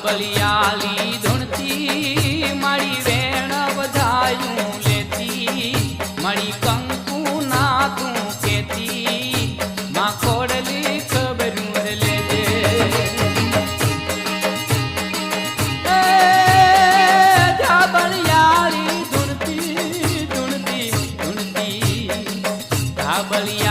ધાબળિયાળી ધૂણતી મારી વેણ વધાયું લેતી મારી કંકુ ના તું કેતી માં ખોડલી ખબરું લેજે ધાબળિયાળી ધૂણતી ધૂણતી ધૂણતી ધાબળિયા